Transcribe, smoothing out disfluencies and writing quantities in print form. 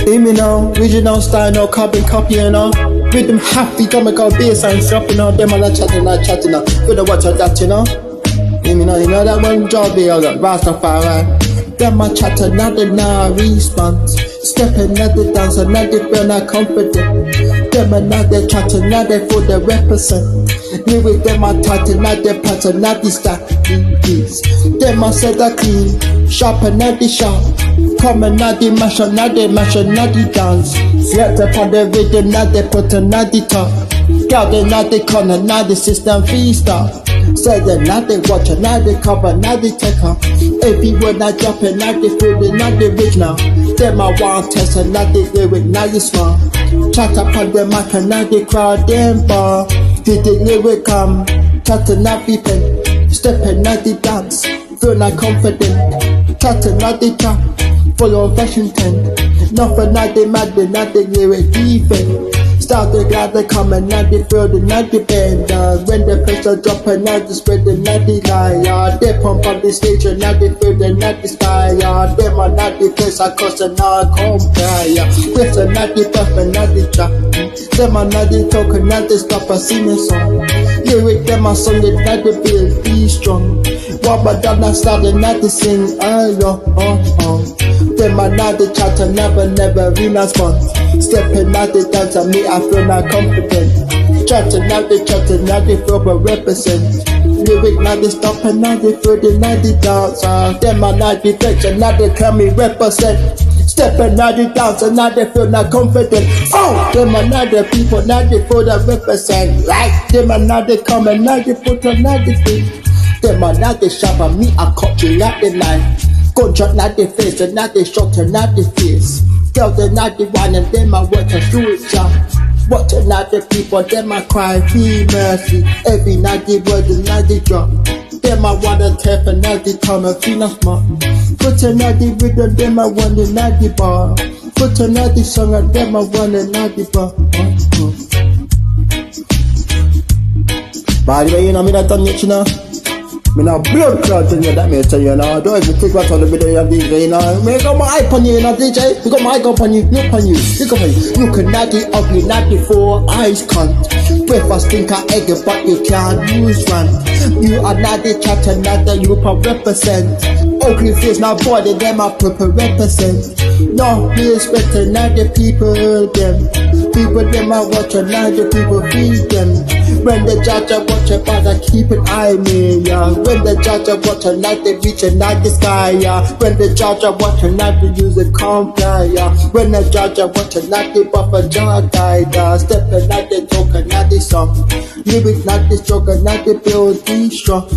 Hear me now, original style, no carbon copy, you know. Rhythm happy, come and go bass and drop, you know. Them all chatting, you know. You know what that, you know. Hear me now, you know that one job here, like Rastafari. Them a chat another now response. Step another dance, another feel not confident. Them another chat another for the represent. Lyric them a tight another part another stack. Them a set a clean, sharp another sharp. Come another mash another dance. Set up on the rhythm, another put another top. Got another corner, another system freestyle. Said another watch, another cover, another taker. Every word I drop, another feel, another original. Them I want test, another lyric, now you smart. Chat up on the mic, another crowd, them bar. Did the lyric come? Chat another pen. Step another dance. Feel not confident. Chat another trap. Follow fashion trend. Nothing, another mad, another lyric defense. Start the glad they come and not the field and not the band. When the pressure drop and not the spread and not the lie. They pump on the stage and not the field and not the sky. Them are not the place I cost and not compare. With a not the puff and not the trap. Them are not the talk and not the stop a singing song. Lyric them are song and not the build be strong. What done I started not to sing. Them are not the chat and never response. Stepping out the dance and me I feel not confident. Chatting out the feel but represent. Lyric not the stop and not the feel the not the dance. Them are not the flex and not the can me represent. Stepping out the dance and not the feel not confident. Oh, them are not the people, not the feel that represent. Right, them are not the come and not the put on not the thing. Them are not the sharp and me I cut you not the line. Gunshot not the face and not the shot and not the face. Girl, they're not the one and them I work and do it job. Watching not the people, them I cry, feel mercy. Every night the word and not the drop. Them I want to tap and not the time and feel not smart. Put another rhythm, them I want and not the bar. Put another song and them I want and not the bar. By the way, you know me that done yet, you know. Me now blood clots in you, that me tell you now. Don't even think about all the video you DJ, you know. Me got my eye on you, you know, DJ. You got my eye up on you, look on you, look on you. You can not the ugly, not the four eyes cunt. Breakfast think I egg it, but you can't use one. You are not the chatter, not the you represent. Ugly face, now body, them I represent. No, we expect not the people, them. People, them I watch, and not the people feed them. When the judge I watch it, but I keep an eye me, yeah. When the judge I watch it, not the reach and not the sky, yeah. When the judge I watch it, not the use it comply, yeah. When the judge I watch it, not the buffer jar guide, step and not the talk and not the song. Lyric not the struggle, not the build, the strong.